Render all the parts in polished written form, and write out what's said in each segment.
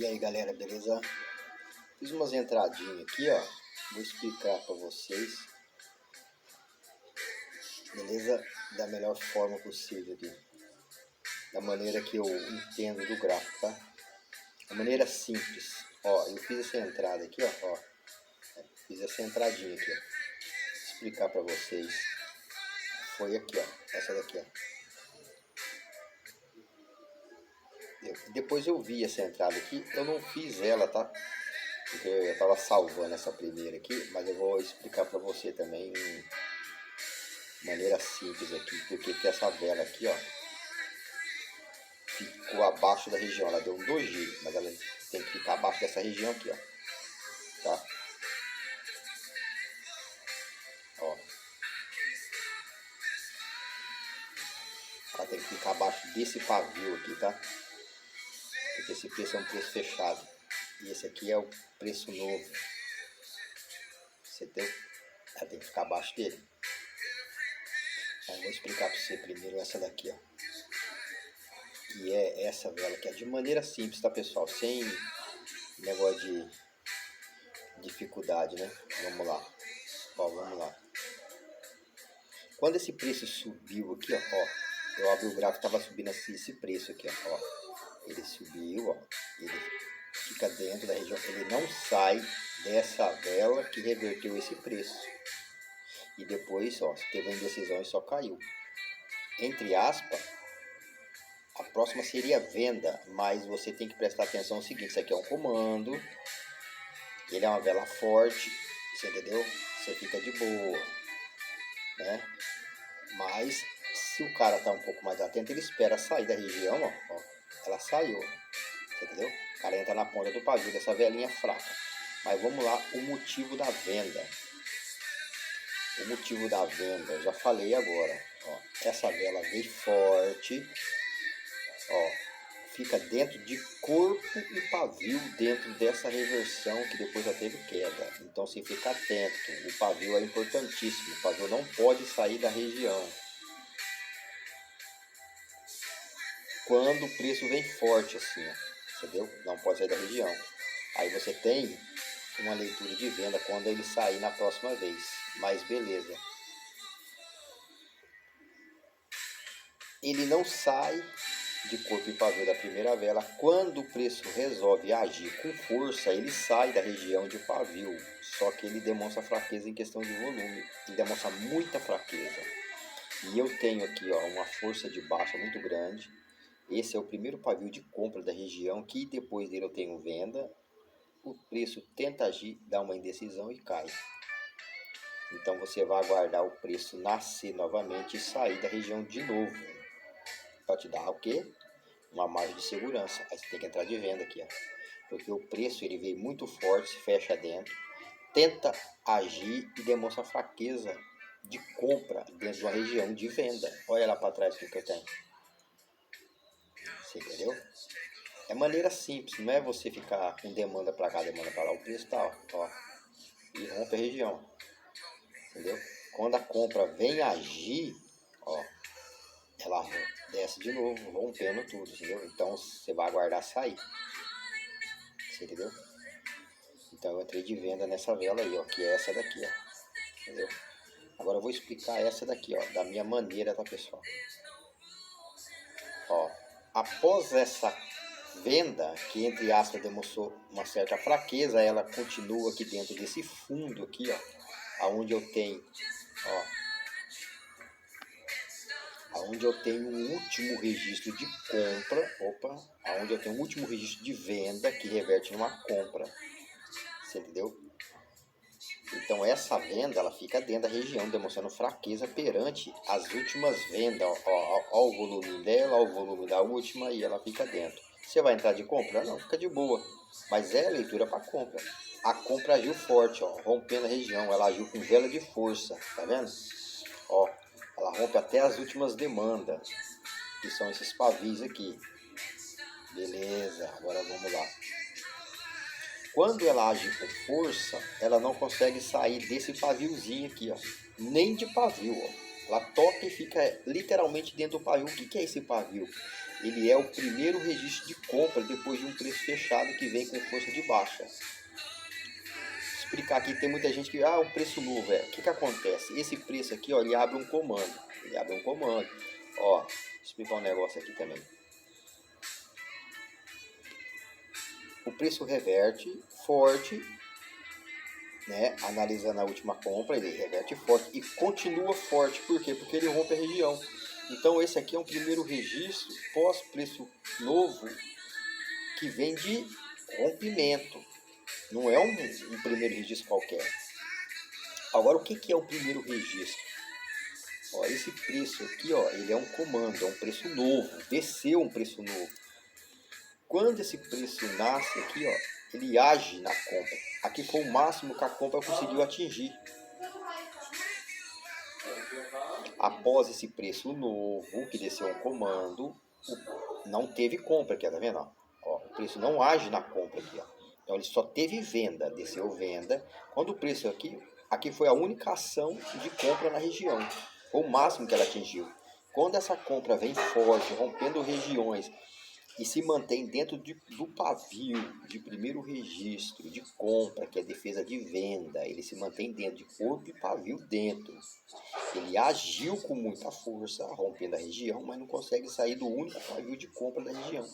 E aí galera, beleza? Fiz umas entradinhas aqui, ó. Vou explicar para vocês, beleza? Da melhor forma possível aqui. Da maneira que eu entendo do gráfico, tá? Da maneira simples. Ó, eu fiz essa entrada aqui, ó. Fiz essa entradinha aqui, ó. Vou explicar para vocês. Foi aqui, ó. Essa daqui, ó. Depois eu vi essa entrada aqui. Eu não fiz ela, tá? Porque eu tava salvando essa primeira aqui, mas eu vou explicar para você também de maneira simples aqui, porque que essa vela aqui, ó, ficou abaixo da região, ela deu um doji, mas ela tem que ficar abaixo dessa região aqui, ó, tá? Ó, ela tem que ficar abaixo desse pavio aqui, tá? Porque esse preço é um preço fechado e esse aqui é o preço novo. Você tem, ela tem que ficar abaixo dele. Então, eu vou explicar para você primeiro essa daqui, ó, que é essa vela, que é de maneira simples, tá, pessoal? Sem negócio de dificuldade, né? Vamos lá. Ó, vamos lá. Quando esse preço subiu aqui, ó, eu abri o gráfico, tava subindo assim, esse preço aqui, ó. Ele subiu, ó. Ele fica dentro da região, ele não sai dessa vela que reverteu esse preço. E depois, ó, teve a indecisão e só caiu. Entre aspas, a próxima seria venda, mas você tem que prestar atenção no seguinte, isso aqui é um comando, ele é uma vela forte, você entendeu? Você fica de boa, né? Mas se o cara tá um pouco mais atento, ele espera sair da região, ó, ela saiu, você entendeu? O cara entra na ponta do pavio dessa velinha fraca. Mas vamos lá, o motivo da venda. O motivo da venda, eu já falei agora, ó, essa vela veio forte, ó, fica dentro de corpo e pavio dentro dessa reversão que depois já teve queda. Então você fica atento, o pavio é importantíssimo, o pavio não pode sair da região. Quando o preço vem forte assim, ó, entendeu? Não pode sair da região. Aí você tem uma leitura de venda quando ele sair na próxima vez. Mas beleza. Ele não sai de corpo e pavio da primeira vela. Quando o preço resolve agir com força, ele sai da região de pavio. Só que ele demonstra fraqueza em questão de volume. Ele demonstra muita fraqueza. E eu tenho aqui, ó, uma força de baixa muito grande. Esse é o primeiro pavio de compra da região, que depois dele eu tenho venda. O preço tenta agir, dá uma indecisão e cai. Então você vai aguardar o preço nascer novamente e sair da região de novo. Para te dar o quê? Uma margem de segurança. Aí você tem que entrar de venda aqui, ó. Porque o preço ele veio muito forte, se fecha dentro, tenta agir e demonstra fraqueza de compra dentro de uma região de venda. Olha lá para trás o que eu tenho. Você entendeu? É maneira simples, não é você ficar com demanda para cá, demanda para lá. O preço tá, ó, e rompe a região. Entendeu? Quando a compra vem agir, ó, ela desce de novo, rompendo tudo, entendeu? Então você vai aguardar sair. Você entendeu? Então eu entrei de venda nessa vela aí, ó, que é essa daqui, ó. Entendeu? Agora eu vou explicar essa daqui, ó, da minha maneira, tá, pessoal? Ó, após essa venda, que entre aspas demonstrou uma certa fraqueza, ela continua aqui dentro desse fundo aqui, ó, aonde eu tenho, ó, aonde eu tenho um último registro de compra, aonde eu tenho um último registro de venda que reverte numa compra, você entendeu? Então essa venda, ela fica dentro da região, demonstrando fraqueza perante as últimas vendas, ó o volume dela, ó o volume da última, e ela fica dentro. Você vai entrar de compra? Não, fica de boa, mas é leitura para compra. A compra agiu forte, ó, rompendo a região, ela agiu com vela de força, tá vendo? Ó, ela rompe até as últimas demandas, que são esses pavis aqui. Beleza, agora vamos lá. Quando ela age com força, ela não consegue sair desse paviozinho aqui, ó. Nem de pavio, ó. Ela toca e fica literalmente dentro do pavio. O que é esse pavio? ele é o primeiro registro de compra depois de um preço fechado que vem com força de baixa. Explicar aqui, tem muita gente que, um preço novo, o que acontece? Esse preço aqui, ó, ele abre um comando, ó, vou explicar um negócio aqui também. O preço reverte forte, né, analisando a última compra, ele reverte forte e continua forte, por quê? Porque ele rompe a região. Então esse aqui é um primeiro registro pós preço novo que vem de rompimento, não é um primeiro registro qualquer. Agora, o que é o primeiro registro? Ó, esse preço aqui, ó, ele é um comando, é um preço novo, desceu um preço novo. Quando esse preço nasce aqui, ó, ele age na compra. Aqui foi o máximo que a compra conseguiu atingir. Após esse preço novo, que desceu um comando, não teve compra aqui, tá vendo? Ó, o preço não age na compra aqui, ó. Então ele só teve venda, desceu venda. Quando o preço aqui foi a única ação de compra na região, foi o máximo que ela atingiu. Quando essa compra vem forte, rompendo regiões e se mantém dentro do pavio de primeiro registro de compra, que é defesa de venda, ele se mantém dentro de corpo e pavio dentro. Ele agiu com muita força, rompendo a região, mas não consegue sair do único pavio de compra da região,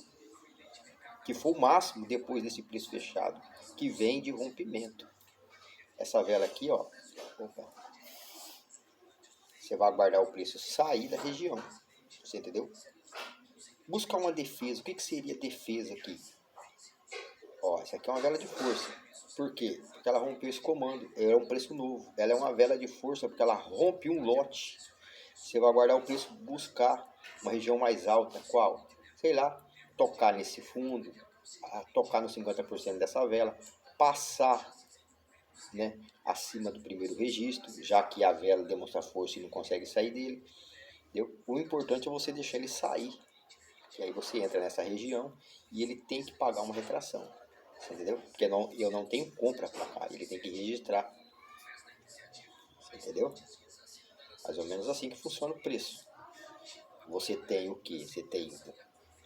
que foi o máximo depois desse preço fechado, que vem de rompimento. Essa vela aqui, ó, você vai aguardar o preço sair da região, você entendeu? Buscar uma defesa. O que seria defesa aqui? Ó, essa aqui é uma vela de força. Por quê? Porque ela rompeu esse comando. Ela é um preço novo. Ela é uma vela de força porque ela rompe um lote. Você vai aguardar o preço, buscar uma região mais alta. Qual? Sei lá, tocar nesse fundo, tocar no 50% dessa vela, passar, né, acima do primeiro registro, já que a vela demonstra força e não consegue sair dele. Entendeu? O importante é você deixar ele sair, que aí você entra nessa região e ele tem que pagar uma retração. Você entendeu? Porque eu não tenho compra para cá, ele tem que registrar. Você entendeu? Mais ou menos assim que funciona o preço. Você tem o que? Você tem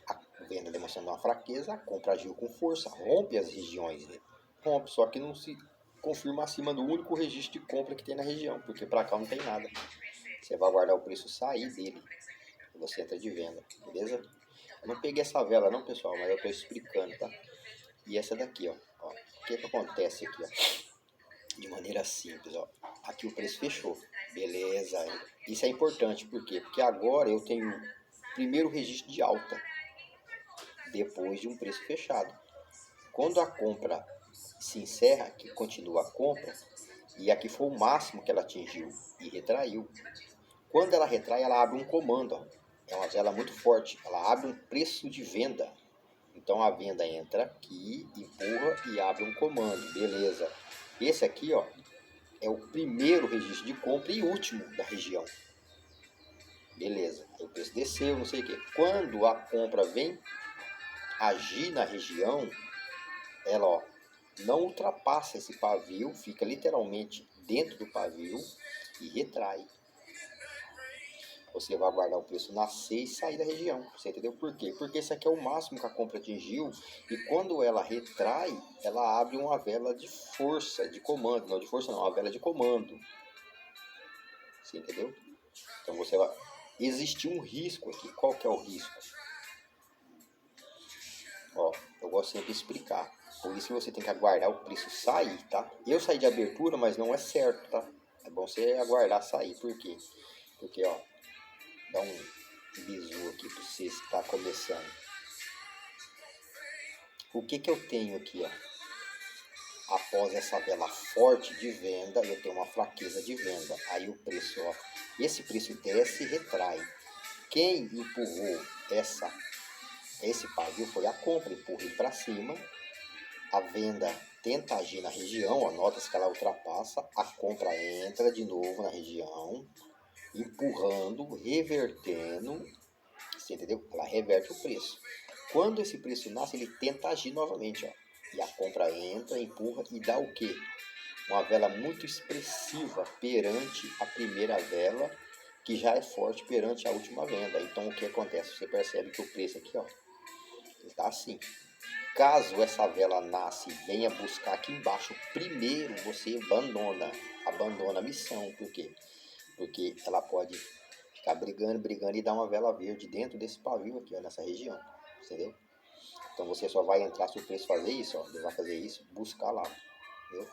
a venda demonstrando uma fraqueza, a compra agiu com força, rompe as regiões, né? Rompe, só que não se confirma acima do único registro de compra que tem na região, porque para cá não tem nada. Você vai aguardar o preço sair dele e você entra de venda, beleza? Eu não peguei essa vela não, pessoal, mas eu estou explicando, tá? E essa daqui, ó, o que acontece aqui, ó? De maneira simples, ó. Aqui o preço fechou, beleza? Isso é importante, por quê? Porque agora eu tenho primeiro registro de alta, depois de um preço fechado. Quando a compra se encerra, que continua a compra, e aqui foi o máximo que ela atingiu e retraiu. Quando ela retrai, ela abre um comando, ó. É uma vela muito forte, ela abre um preço de venda. Então a venda entra aqui, empurra e abre um comando, beleza. Esse aqui, ó, é o primeiro registro de compra e último da região. Beleza, aí o preço desceu, não sei o que. Quando a compra vem agir na região, ela, ó, não ultrapassa esse pavio, fica literalmente dentro do pavio e retrai. Você vai aguardar o preço nascer e sair da região. Você entendeu por quê? Porque esse aqui é o máximo que a compra atingiu. E quando ela retrai, ela abre uma vela de força, de comando. Não de força não, uma vela de comando. Você entendeu? Então você vai... Existe um risco aqui. Qual que é o risco? Ó, eu gosto sempre de explicar. Por isso que você tem que aguardar o preço sair, tá? Eu saí de abertura, mas não é certo, tá? É bom você aguardar sair. Por quê? Porque, ó, dá um bizu aqui para você estar começando. O que eu tenho aqui, ó? Após essa vela forte de venda, eu tenho uma fraqueza de venda. Aí o preço, ó, esse preço desce e retrai. Quem empurrou esse pavio foi a compra, empurra ele para cima. A venda tenta agir na região, ó, nota-se que ela ultrapassa. A compra entra de novo na região, empurrando, revertendo. Você entendeu? Ela reverte o preço. Quando esse preço nasce, ele tenta agir novamente, ó. E a compra entra, empurra e dá o quê? Uma vela muito expressiva perante a primeira vela que já é forte perante a última venda. Então o que acontece? Você percebe que o preço aqui, ó, ele tá assim. Caso essa vela nasce e venha buscar aqui embaixo, primeiro você abandona a missão. Por quê? Porque ela pode ficar brigando e dar uma vela verde dentro desse pavio aqui, ó, nessa região, entendeu? Então você só vai entrar se o preço fazer isso, ó, ele vai fazer isso, buscar lá, entendeu?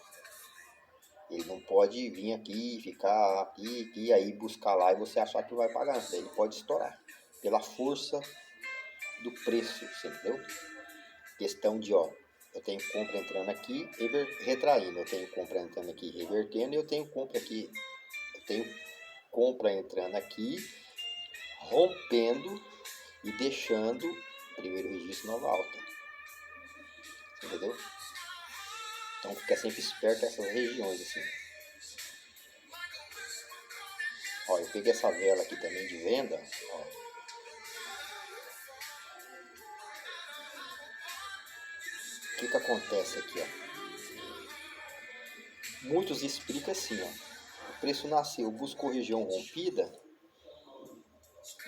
Ele não pode vir aqui, ficar aqui, e aí buscar lá e você achar que vai pagar, ele pode estourar pela força do preço, você entendeu? Questão de, ó, eu tenho compra entrando aqui, retraindo, eu tenho compra entrando aqui, revertendo, e eu tenho compra aqui, eu tenho compra entrando aqui, rompendo e deixando primeiro registro nova alta, entendeu? Então fica sempre esperto nessas regiões assim. Ó, eu peguei essa vela aqui também de venda, ó. O que acontece aqui, ó? Muitos explicam assim, ó. O preço nasceu, buscou região rompida,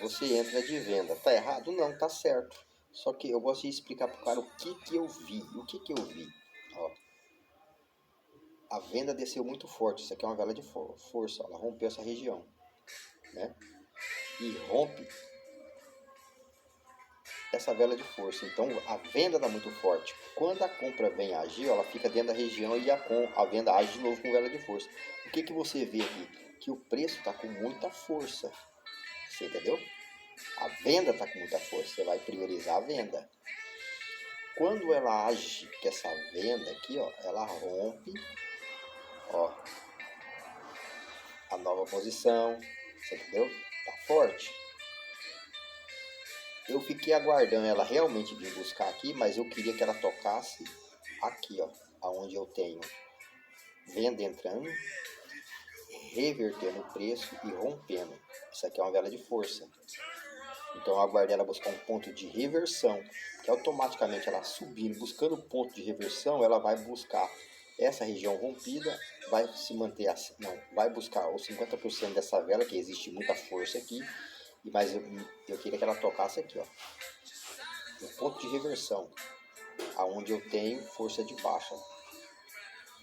você entra de venda. Tá errado? Não, tá certo. Só que eu gosto de explicar pro cara o que eu vi. O que eu vi? Ó, a venda desceu muito forte. Isso aqui é uma vela de força. Ó, ela rompeu essa região, né? E rompe essa vela de força. Então a venda dá muito forte. Quando a compra vem agir, ela fica dentro da região e a venda age de novo com vela de força. O que você vê aqui? Que o preço está com muita força. Você entendeu? A venda está com muita força. Você vai priorizar a venda. Quando ela age com essa venda aqui, ó, ela rompe, ó, a nova posição. Você entendeu? Tá forte. Eu fiquei aguardando ela realmente vir buscar aqui, mas eu queria que ela tocasse aqui, ó, aonde eu tenho venda entrando, revertendo o preço e rompendo. Isso aqui é uma vela de força. Então eu aguardei ela buscar um ponto de reversão, que automaticamente ela subindo, buscando o ponto de reversão, ela vai buscar essa região rompida, vai se manter assim, não, vai buscar os 50% dessa vela, que existe muita força aqui, mas eu queria que ela tocasse aqui, ó, no ponto de reversão, aonde eu tenho força de baixa,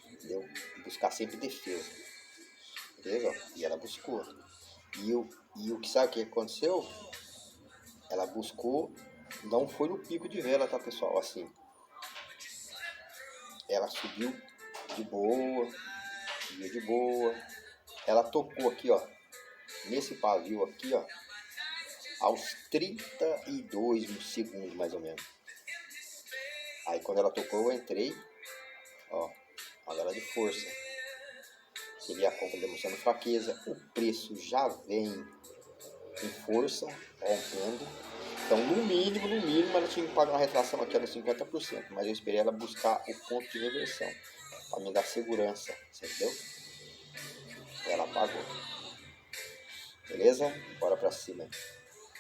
entendeu? Buscar sempre defesa, beleza? E ela buscou. E o que sabe o que aconteceu? Ela buscou, não foi no pico de vela, tá, pessoal? Assim, ela subiu de boa, subiu de boa. Ela tocou aqui, ó, nesse pavio aqui, ó, aos 32 segundos, mais ou menos. Aí quando ela tocou, eu entrei, ó, a vela de força. Você vê a compra demonstrando fraqueza, o preço já vem com força, rompendo. Então, no mínimo, ela tinha que pagar uma retração aqui de 50%. Mas eu esperei ela buscar o ponto de reversão, para me dar segurança, você entendeu? Ela pagou. Beleza? Bora pra cima.